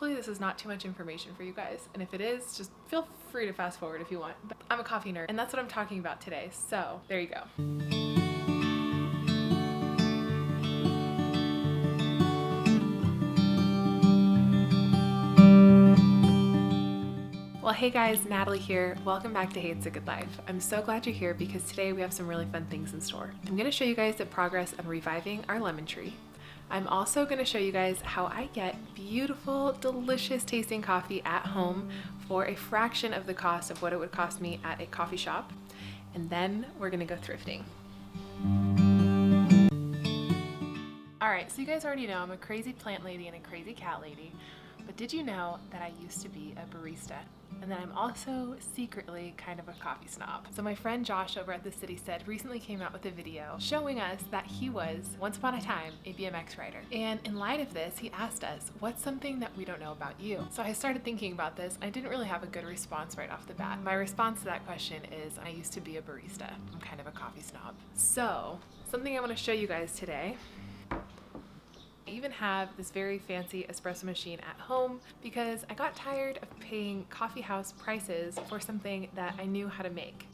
Hopefully this is not too much information for you guys, and if it is, just feel free to fast forward if you want. But I'm a coffee nerd, and that's what I'm talking about today, so there you go. Well, hey guys, Natalie here. Welcome back to Hey It's a Good Life. I'm so glad you're here because today we have some really fun things in store. I'm going to show you guys the progress of reviving our lemon tree. I'm also going to show you guys how I get beautiful, delicious tasting coffee at home for a fraction of the cost of what it would cost me at a coffee shop. And then we're going to go thrifting. Alright, so you guys already know I'm a crazy plant lady and a crazy cat lady. But did you know that I used to be a barista? And then I'm also secretly kind of a coffee snob. So my friend Josh over at The City Said recently came out with a video showing us that he was, once upon a time, a BMX rider. And in light of this, he asked us, what's something that we don't know about you? So I started thinking about this. I didn't really have a good response right off the bat. My response to that question is, I used to be a barista. I'm kind of a coffee snob. So something I want to show you guys today. I even have this very fancy espresso machine at home because I got tired of paying coffee house prices for something that I knew how to make.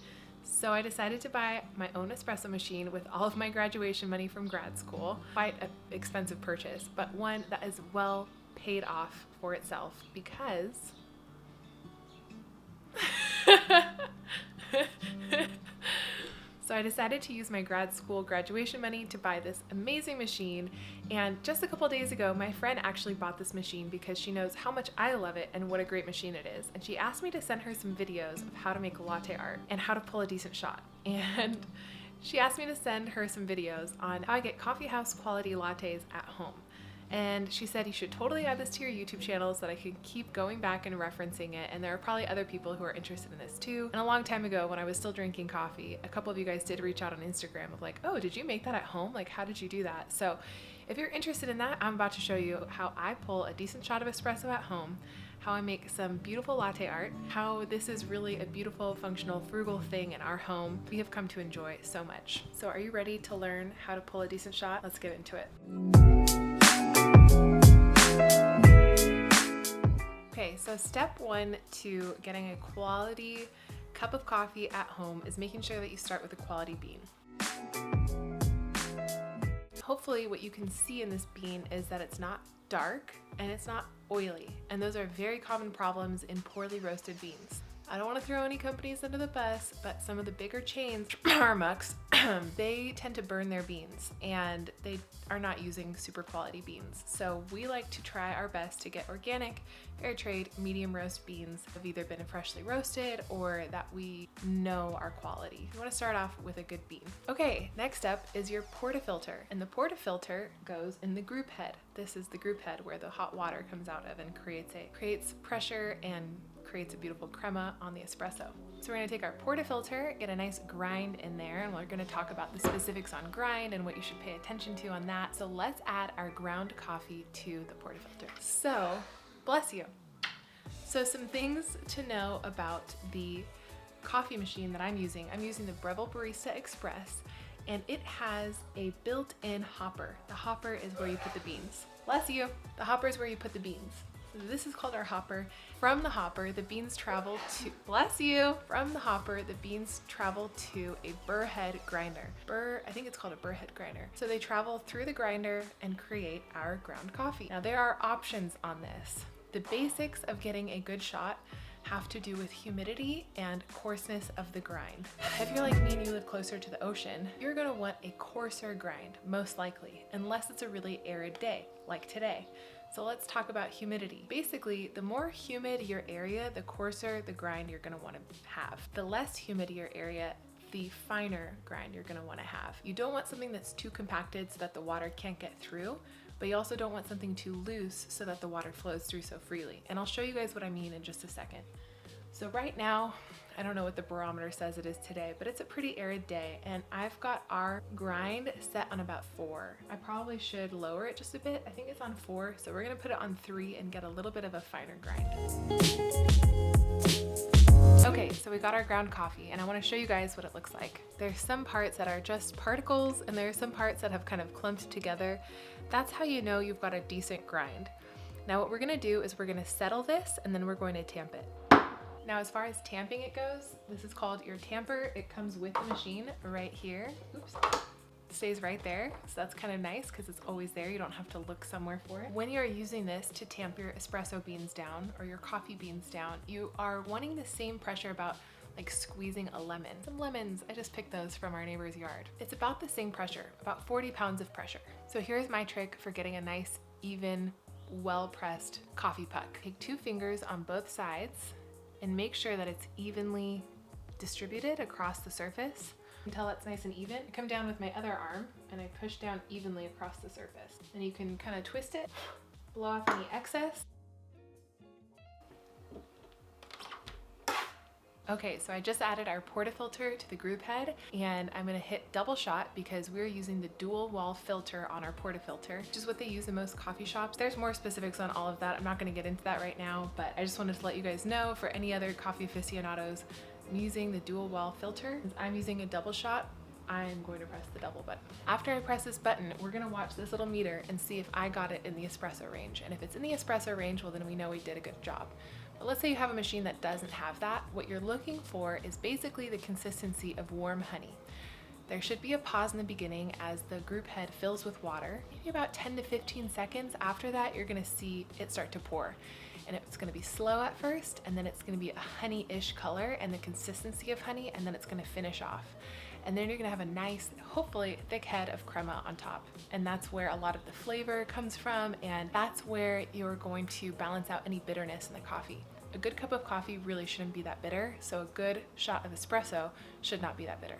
So I decided to buy my own espresso machine with all of my graduation money from grad school. Quite an expensive purchase, but one that is well paid off for itself because So I decided to use my grad school graduation money to buy this amazing machine, and just a couple days ago my friend actually bought this machine because she knows how much I love it and what a great machine it is, and she asked me to send her some videos of how to make latte art and how to pull a decent shot. And she asked me to send her some videos on how I get coffee house quality lattes at home. And she said you should totally add this to your YouTube channel so that I can keep going back and referencing it, and there are probably other people who are interested in this too. And a long time ago when I was still drinking coffee, a couple of you guys did reach out on Instagram of like, oh, did you make that at home? Like, how did you do that? So if you're interested in that, I'm about to show you how I pull a decent shot of espresso at home, how I make some beautiful latte art, how this is really a beautiful, functional, frugal thing in our home we have come to enjoy so much. So are you ready to learn how to pull a decent shot? Let's get into it. Okay, so step one to getting a quality cup of coffee at home is making sure that you start with a quality bean. Hopefully what you can see in this bean is that it's not dark and it's not oily, and those are very common problems in poorly roasted beans. I don't want to throw any companies under the bus, but some of the bigger chains, Armucks, they tend to burn their beans and they are not using super quality beans. So we like to try our best to get organic, fair trade, medium roast beans that have either been freshly roasted or that we know are quality. You want to start off with a good bean. Okay, next up is your portafilter. And the portafilter goes in the group head. This is the group head where the hot water comes out of and creates pressure and creates a beautiful crema on the espresso. So we're going to take our portafilter, get a nice grind in there, and we're going to talk about the specifics on grind and what you should pay attention to on that. So let's add our ground coffee to the portafilter. So, bless you. So some things to know about the coffee machine that I'm using. I'm using the Breville Barista Express, and it has a built-in hopper. The hopper is where you put the beans. Bless you. The hopper is where you put the beans. This is called our hopper. From the hopper, the beans travel to, bless you! From the hopper, the beans travel to a burr head grinder. I think it's called a burr head grinder. So they travel through the grinder and create our ground coffee. Now there are options on this. The basics of getting a good shot have to do with humidity and coarseness of the grind. If you're like me and you live closer to the ocean, you're gonna want a coarser grind, most likely, unless it's a really arid day, like today. So let's talk about humidity. Basically, the more humid your area, the coarser the grind you're gonna wanna have. The less humid your area, the finer grind you're gonna wanna have. You don't want something that's too compacted so that the water can't get through, but you also don't want something too loose so that the water flows through so freely. And I'll show you guys what I mean in just a second. So right now, I don't know what the barometer says it is today, but it's a pretty arid day, and I've got our grind set on about 4. I probably should lower it just a bit. I think it's on 4, so we're gonna put it on 3 and get a little bit of a finer grind. Okay, so we got our ground coffee, and I wanna show you guys what it looks like. There's some parts that are just particles, and there's some parts that have kind of clumped together. That's how you know you've got a decent grind. Now what we're gonna do is we're gonna settle this and then we're going to tamp it. Now as far as tamping it goes, this is called your tamper. It comes with the machine right here. Oops. Stays right there, so that's kind of nice because it's always there. You don't have to look somewhere for it. When you're using this to tamp your espresso beans down or your coffee beans down, you are wanting the same pressure about like squeezing a lemon. Some lemons, I just picked those from our neighbor's yard. It's about the same pressure, about 40 pounds of pressure. So here's my trick for getting a nice, even, well-pressed coffee puck. Take 2 fingers on both sides and make sure that it's evenly distributed across the surface until it's nice and even. I come down with my other arm and I push down evenly across the surface. And you can kind of twist it, blow off any excess. Okay, so I just added our portafilter to the group head, and I'm gonna hit double shot because we're using the dual wall filter on our portafilter, which is what they use in most coffee shops. There's more specifics on all of that. I'm not gonna get into that right now, but I just wanted to let you guys know for any other coffee aficionados, I'm using the dual wall filter. Since I'm using a double shot, I'm going to press the double button. After I press this button, we're gonna watch this little meter and see if I got it in the espresso range. And if it's in the espresso range, well then we know we did a good job. But let's say you have a machine that doesn't have that. What you're looking for is basically the consistency of warm honey. There should be a pause in the beginning as the group head fills with water. Maybe about 10 to 15 seconds after that, you're gonna see it start to pour. And it's gonna be slow at first, and then it's gonna be a honey-ish color and the consistency of honey, and then it's gonna finish off. And then you're gonna have a nice, hopefully thick head of crema on top. And that's where a lot of the flavor comes from, and that's where you're going to balance out any bitterness in the coffee. A good cup of coffee really shouldn't be that bitter, so a good shot of espresso should not be that bitter.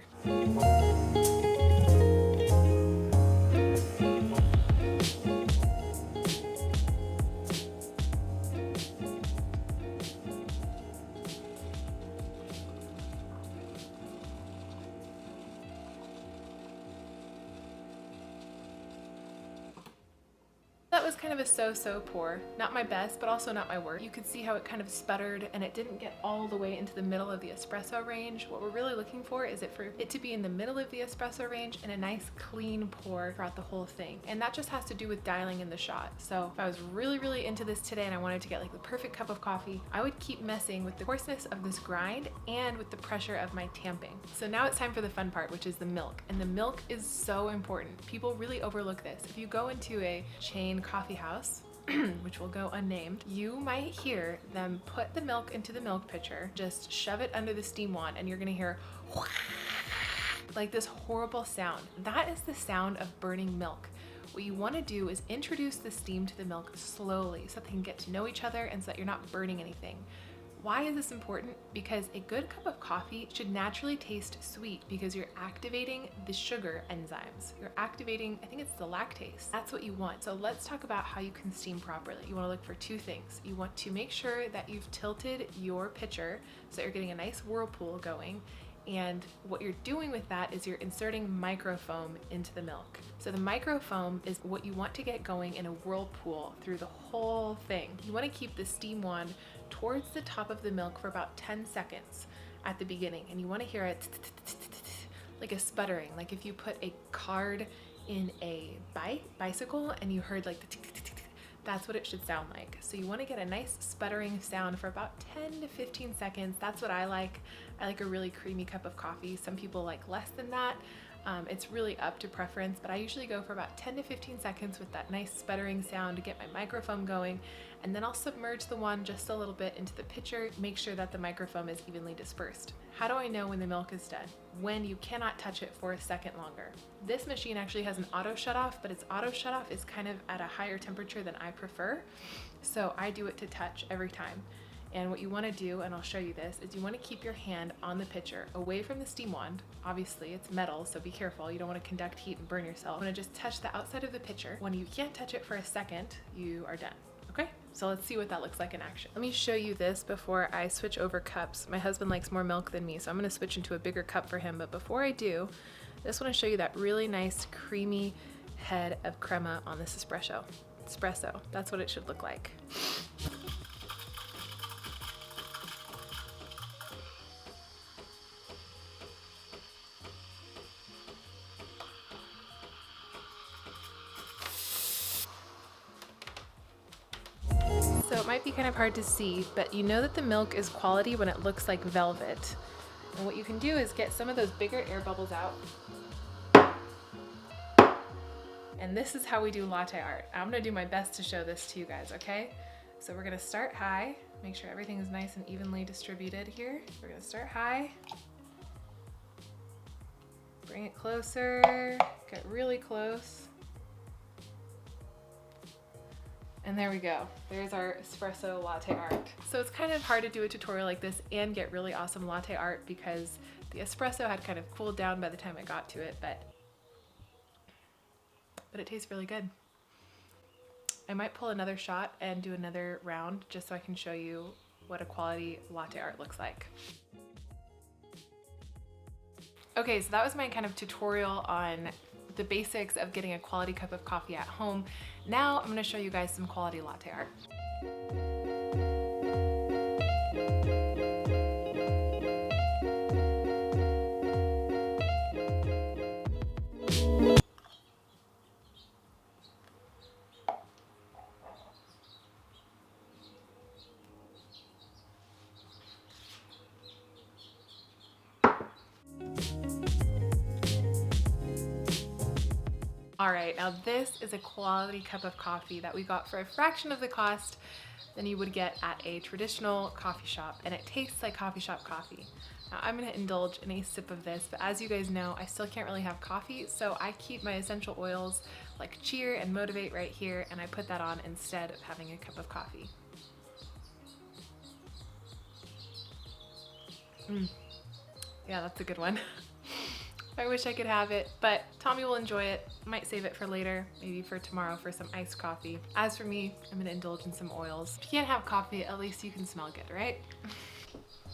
That was kind of a so-so pour. Not my best, but also not my worst. You could see how it kind of sputtered and it didn't get all the way into the middle of the espresso range. What we're really looking for is for it to be in the middle of the espresso range and a nice clean pour throughout the whole thing. And that just has to do with dialing in the shot. So if I was really, really into this today and I wanted to get like the perfect cup of coffee, I would keep messing with the coarseness of this grind and with the pressure of my tamping. So now it's time for the fun part, which is the milk. And the milk is so important. People really overlook this. If you go into a chain coffee house, which will go unnamed, you might hear them put the milk into the milk pitcher, just shove it under the steam wand, and you're gonna hear like this horrible sound. That is the sound of burning milk. What you want to do is introduce the steam to the milk slowly so they can get to know each other and so that you're not burning anything. Why is this important? Because a good cup of coffee should naturally taste sweet because you're activating the sugar enzymes. You're activating, I think it's the lactase. That's what you want. So let's talk about how you can steam properly. You want to look for 2 things. You want to make sure that you've tilted your pitcher so that you're getting a nice whirlpool going. And what you're doing with that is you're inserting microfoam into the milk. So the microfoam is what you want to get going in a whirlpool through the whole thing. You want to keep the steam wand towards the top of the milk for about 10 seconds at the beginning. And you want to hear it like a sputtering, like if you put a card in a bicycle and you heard like the tick, tick, tick, tick, that's what it should sound like. So you want to get a nice sputtering sound for about 10 to 15 seconds. That's what I like. I like a really creamy cup of coffee. Some people like less than that. It's really up to preference, but I usually go for about 10 to 15 seconds with that nice sputtering sound to get my microfoam going. And then I'll submerge the wand just a little bit into the pitcher, make sure that the microfoam is evenly dispersed. How do I know when the milk is done? When you cannot touch it for a second longer. This machine actually has an auto shut off, but its auto shut off is kind of at a higher temperature than I prefer. So I do it to touch every time. And what you want to do, and I'll show you this, is you want to keep your hand on the pitcher away from the steam wand. Obviously it's metal, so be careful. You don't want to conduct heat and burn yourself. You want to just touch the outside of the pitcher. When you can't touch it for a second, you are done. Okay, so let's see what that looks like in action. Let me show you this before I switch over cups. My husband likes more milk than me, so I'm gonna switch into a bigger cup for him. But before I do, I just wanna show you that really nice creamy head of crema on this espresso. That's what it should look like. be kind of hard to see, but you know that the milk is quality when it looks like velvet. And what you can do is get some of those bigger air bubbles out. And this is how we do latte art. I'm gonna do my best to show this to you guys, okay? So we're gonna start high, make sure everything is nice and evenly distributed here. We're gonna start high, bring it closer, get really close. And there we go. There's our espresso latte art. So it's kind of hard to do a tutorial like this and get really awesome latte art because the espresso had kind of cooled down by the time I got to it, but it tastes really good. I might pull another shot and do another round just so I can show you what a quality latte art looks like. Okay, so that was my kind of tutorial on the basics of getting a quality cup of coffee at home. Now I'm gonna show you guys some quality latte art. All right, now this is a quality cup of coffee that we got for a fraction of the cost than you would get at a traditional coffee shop, and it tastes like coffee shop coffee. Now I'm gonna indulge in a sip of this, but as you guys know, I still can't really have coffee, so I keep my essential oils like Cheer and Motivate right here, and I put that on instead of having a cup of coffee. Yeah, that's a good one. I wish I could have it, but Tommy will enjoy it. Might save it for later, maybe for tomorrow for some iced coffee. As for me, I'm gonna indulge in some oils. If you can't have coffee, at least you can smell good, right?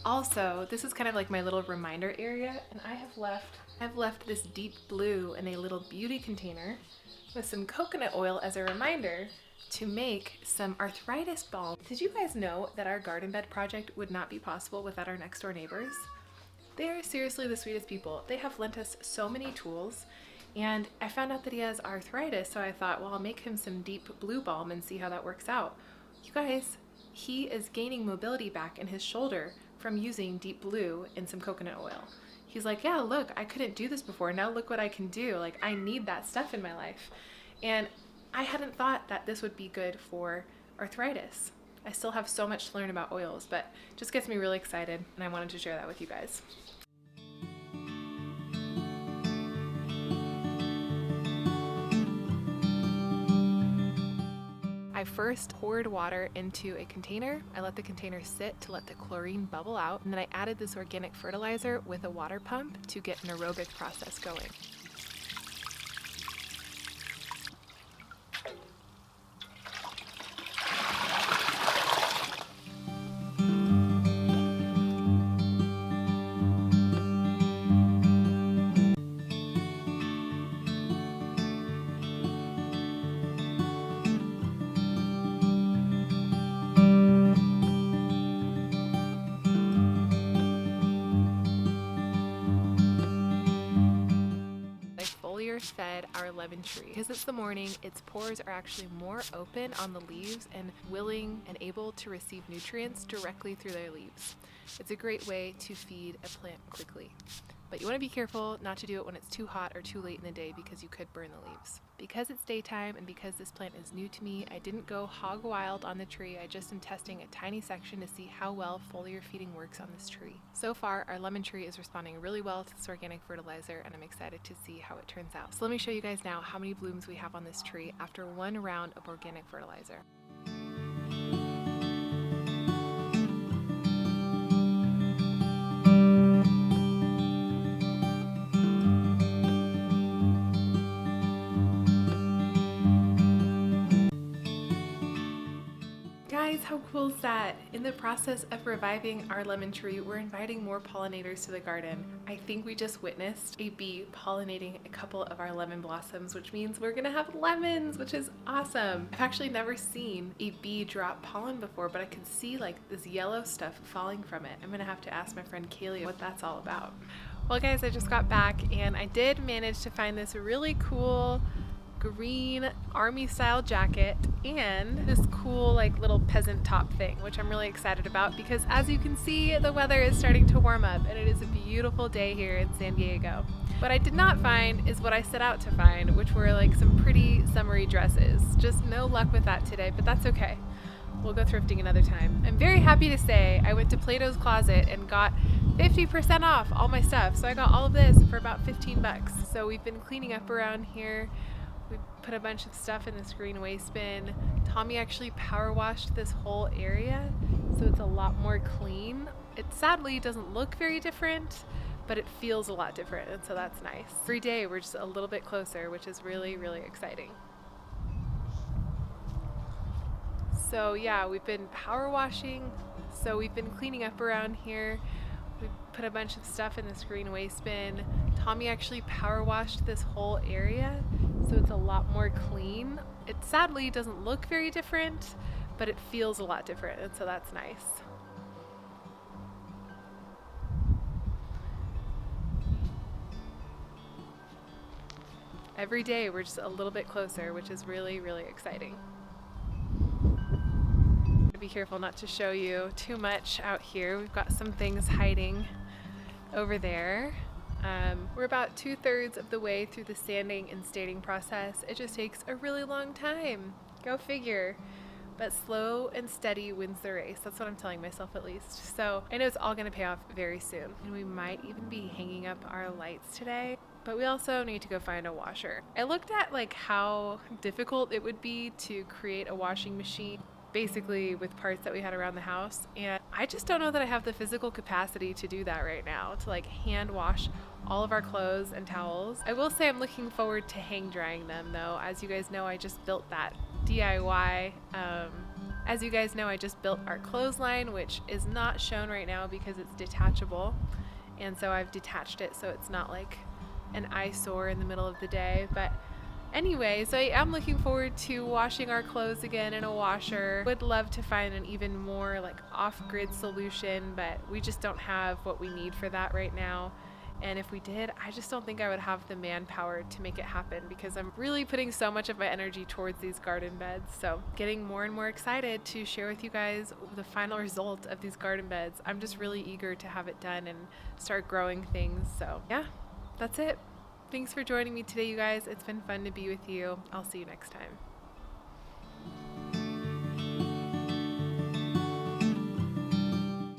Also, this is kind of like my little reminder area, and I've left this deep blue in a little beauty container with some coconut oil as a reminder to make some arthritis balm. Did you guys know that our garden bed project would not be possible without our next door neighbors? They are seriously the sweetest people. They have lent us so many tools, and I found out that he has arthritis, so I thought, well, I'll make him some deep blue balm and see how that works out. You guys, he is gaining mobility back in his shoulder from using deep blue and some coconut oil. He's like, yeah, look, I couldn't do this before. Now look what I can do. Like, I need that stuff in my life. And I hadn't thought that this would be good for arthritis. I still have so much to learn about oils, but it just gets me really excited, and I wanted to share that with you guys. I first poured water into a container. I let the container sit to let the chlorine bubble out, and then I added this organic fertilizer with a water pump to get an aerobic process going. Fed our lemon tree. Because it's the morning, its pores are actually more open on the leaves and willing and able to receive nutrients directly through their leaves. It's a great way to feed a plant quickly. But you want to be careful not to do it when it's too hot or too late in the day because you could burn the leaves. Because it's daytime and because this plant is new to me, I didn't go hog wild on the tree. I just am testing a tiny section to see how well foliar feeding works on this tree. So far, our lemon tree is responding really well to this organic fertilizer, and I'm excited to see how it turns out. So let me show you guys now how many blooms we have on this tree after one round of organic fertilizer. Guys, how cool is that? In the process of reviving our lemon tree, we're inviting more pollinators to the garden. I think we just witnessed a bee pollinating a couple of our lemon blossoms, which means we're gonna have lemons, which is awesome. I've actually never seen a bee drop pollen before, but I can see like this yellow stuff falling from it. I'm gonna have to ask my friend Kaylee what that's all about. Well guys, I just got back and I did manage to find this really cool green army style jacket and this cool like little peasant top thing, which I'm really excited about because as you can see, the weather is starting to warm up and it is a beautiful day here in San Diego. What I did not find is what I set out to find, which were like some pretty summery dresses. Just no luck with that today, but that's okay. We'll go thrifting another time. I'm very happy to say I went to Plato's Closet and got 50% off all my stuff. So I got all of this for about 15 bucks. So we've been cleaning up around here. We put a bunch of stuff in this green waste bin. Tommy actually power washed this whole area, so it's a lot more clean. It sadly doesn't look very different, but it feels a lot different, and so that's nice. Every day we're just a little bit closer, which is really, really exciting. So yeah, we've been power washing, so we've been cleaning up around here. We put a bunch of stuff in this green waste bin. Tommy actually power washed this whole area, so it's a lot more clean. It sadly doesn't look very different, but it feels a lot different, and so that's nice. Every day we're just a little bit closer, which is really, really exciting. Be careful not to show you too much out here. We've got some things hiding over there. We're about 2/3 of the way through the sanding and staining process. It just takes a really long time. Go figure. But slow and steady wins the race. That's what I'm telling myself at least. So I know it's all going to pay off very soon. And we might even be hanging up our lights today. But we also need to go find a washer. I looked at like how difficult it would be to create a washing machine basically with parts that we had around the house, and I just don't know that I have the physical capacity to do that right now, to like hand wash all of our clothes and towels. I will say I'm looking forward to hang drying them though. As you guys know, I just built that DIY. As you guys know, I just built our clothesline, which is not shown right now because it's detachable, and so I've detached it so it's not like an eyesore in the middle of the day. But anyway, so I am looking forward to washing our clothes again in a washer. Would love to find an even more like off-grid solution, but we just don't have what we need for that right now. And if we did, I just don't think I would have the manpower to make it happen because I'm really putting so much of my energy towards these garden beds. So getting more and more excited to share with you guys the final result of these garden beds. I'm just really eager to have it done and start growing things. So yeah, that's it. Thanks for joining me today, you guys. It's been fun to be with you. I'll see you next time.